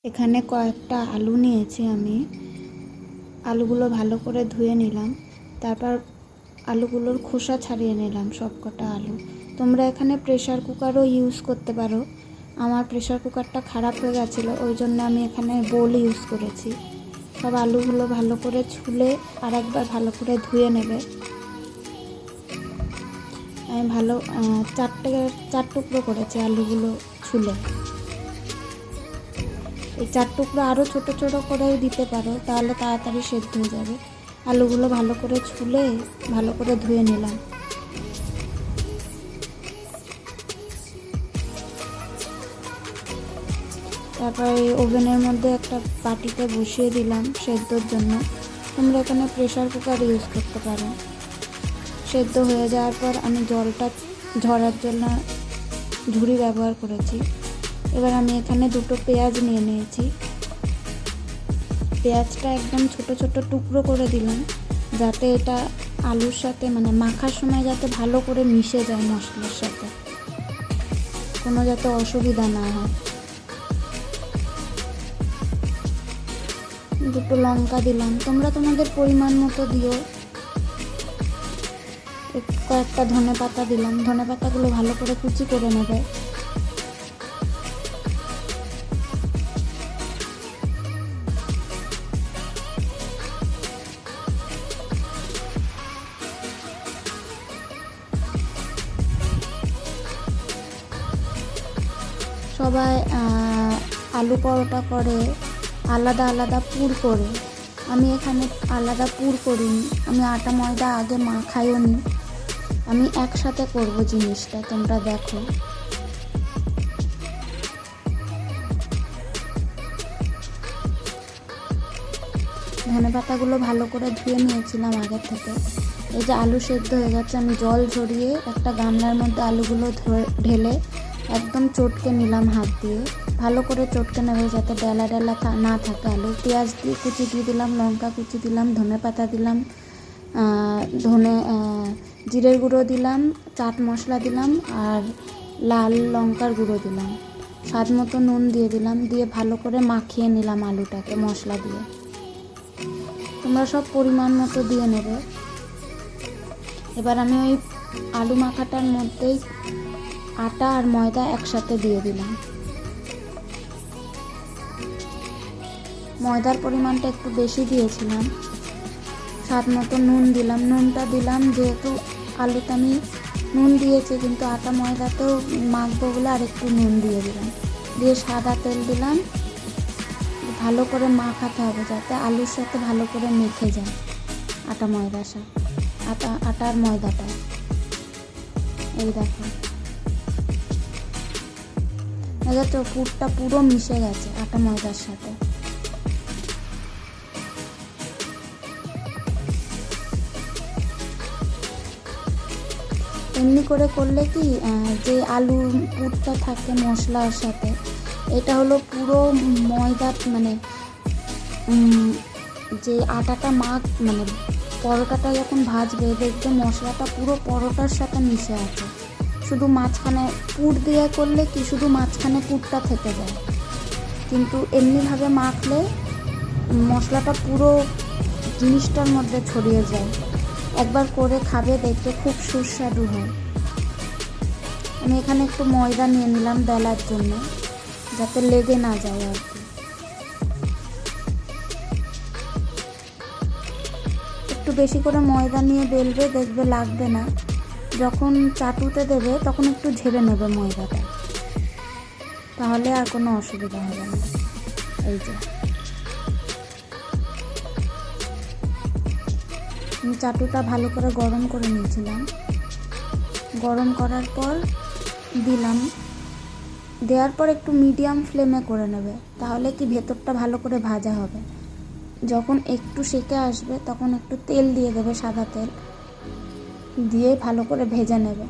এখানে কয়েকটা আলু নিয়েছি আমি। আলুগুলো ভালো করে ধুয়ে নিলাম, তারপর আলুগুলোর খোসা ছাড়িয়ে নিলাম সব কটা আলু। তোমরা এখানে প্রেসার কুকারও ইউজ করতে পারো। আমার প্রেসার কুকারটা খারাপ হয়ে গেছিলো, ওই জন্য আমি এখানে বোল ইউজ করেছি। সব আলুগুলো ভালো করে ছুলে আর একবার ভালো করে ধুয়ে নেবে। আমি চার টুকরো করেছি আলুগুলো ছুলে। এই 4 টুকরো আরও ছোটো ছোটো করেও দিতে পারো, তাহলে তাড়াতাড়ি সেদ্ধ হয়ে যাবে। আলুগুলো ভালো করে ছুলে ভালো করে ধুয়ে নিলাম। তারপরে ওভেনের মধ্যে একটা বাটিতে বসিয়ে দিলাম সেদ্ধর জন্য। তোমরা এখানে প্রেসার কুকার ইউজ করতে পারো। সেদ্ধ হয়ে যাওয়ার পর আমি জলটা ঝরার জন্য ঝুড়ি ব্যবহার করেছি। এবার আমি এখানে 2টো পেঁয়াজ নিয়ে নিয়েছি। পেঁয়াজটা একদম ছোট ছোট টুকরো করে দিলাম, যাতে এটা আলুর সাথে মাখার সময় যাতে ভালো করে মিশে যায় মশলার সাথে, কোনো যাতে অসুবিধা না হয়। 2টো লঙ্কা দিলাম, তোমরা তোমাদের পরিমাণ মতো দিও। কয়েকটা ধনে পাতা দিলাম, ধনে পাতাগুলো ভালো করে কুচি করে নেবে। সবাই আলু পরোটা করে আলাদা আলাদা পুর করে, আমি এখানে আলাদা পুর করিনি। আমি আটা ময়দা আগে মাখাইও নি, আমি একসাথে করব জিনিসটা। তোমরা দেখো, ধনে পাতাগুলো ভালো করে ধুয়ে নিয়েছিলাম আগে থেকে। এই যে আলু সেদ্ধ হয়ে গেছে, আমি জল ঝরিয়ে একটা গামলার মধ্যে আলুগুলো ঢেলে একদম চটকে নিলাম হাত দিয়ে। ভালো করে চটকে নেবে যাতে ডেলা ডেলা না থাকে আলু। পেঁয়াজ দিয়ে কুচি দিয়ে দিলাম, লঙ্কা কুচি দিলাম, ধনে পাতা দিলাম, জিরের গুঁড়ো দিলাম, চাট মশলা দিলাম আর লাল লঙ্কার গুঁড়ো দিলাম, স্বাদ মতো নুন দিয়ে দিলাম। দিয়ে ভালো করে মাখিয়ে নিলাম আলুটাকে মশলা দিয়ে। তোমরা সব পরিমাণ মতো দিয়ে নেবে। এবার আমি ওই আলু মাখাটার মধ্যেই আটা আর ময়দা একসাথে দিয়ে দিলাম। ময়দার পরিমাণটা একটু বেশি দিয়েছিলাম। স্বাদ মতো নুন দিলাম, নুনটা দিলাম যেহেতু আলুতে আমি নুন দিয়েছি, কিন্তু আটা ময়দাতেও মাখবো বলে আর একটু নুন দিয়ে দিলাম। দিয়ে সাদা তেল দিলাম। ভালো করে মাখাতে হবে যাতে আলুর সাথে ভালো করে মেখে যায় আটা ময়দার সাথে, আটার ময়দাটা। এই দেখো, তো পুরটা পুরো মিশে গেছে আটা ময়দার সাথে। এমনি করে করলে কি, যে আলুর পুরটা থাকে মশলার সাথে, এটা হলো পুরো ময়দা, যে আটাটা পরোটাটা যখন ভাজবে দেখবে মশলাটা পুরো পরোটার সাথে মিশে আছে। শুধু মাঝখানে পুর দিয়ে করলে কি শুধু মাঝখানে পুরটা থেকে যায়, কিন্তু এমনিভাবে মাখলে মশলাটা পুরো জিনিসটার মধ্যে ছড়িয়ে যায়। একবার করে খাবে, দেখবে খুব সুস্বাদু হয়। আমি এখানে একটু ময়দা নিয়ে নিলাম বেলার জন্য, যাতে লেগে না যায় আর কি। একটু বেশি করে ময়দা নিয়ে বেলবে, দেখবে লাগবে না। যখন চাটুতে দেবে তখন একটু ঝেড়ে নেবে ময়দাটা, তাহলে আর কোনো অসুবিধা হবে না। এই যে আমি চাটুটা ভালো করে গরম করে নিয়েছিলাম। গরম করার পর দিলাম, দেওয়ার পর একটু মিডিয়াম ফ্লেমে করে নেবে, তাহলে কি ভেতরটা ভালো করে ভাজা হবে। যখন একটু সেকে আসবে তখন একটু তেল দিয়ে দেবে, সাদা তেল দিয়ে ভালো করে ভেজে নেবে।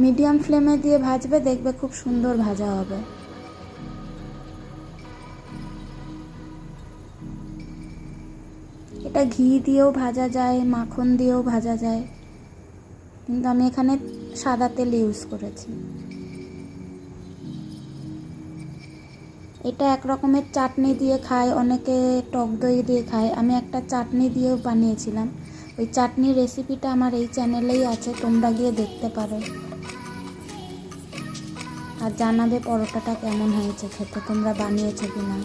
মিডিয়াম ফ্লেমে দিয়ে ভাজবে, দেখবে খুব সুন্দর ভাজা হবে। এটা ঘি দিয়েও ভাজা যায়, মাখন দিয়েও ভাজা যায়, কিন্তু আমি এখানে সাদা তেল ইউজ করেছি। এটা এক রকমের চাটনি দিয়ে খায়, অনেকে টক দই দিয়ে খায়। আমি একটা চাটনি দিয়েও বানিয়েছিলাম। ওই চাটনির রেসিপিটা আমার এই চ্যানেলেই আছে, তোমরা গিয়ে দেখতে পারো। আর জানাবে পরোটাটা কেমন হয়েছে খেতে, তোমরা বানিয়েছো কিনা।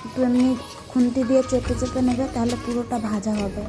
একটু এমনি খুন্তি দিয়ে চেপে চেপে নেবে, তাহলে পুরোটা ভাজা হবে।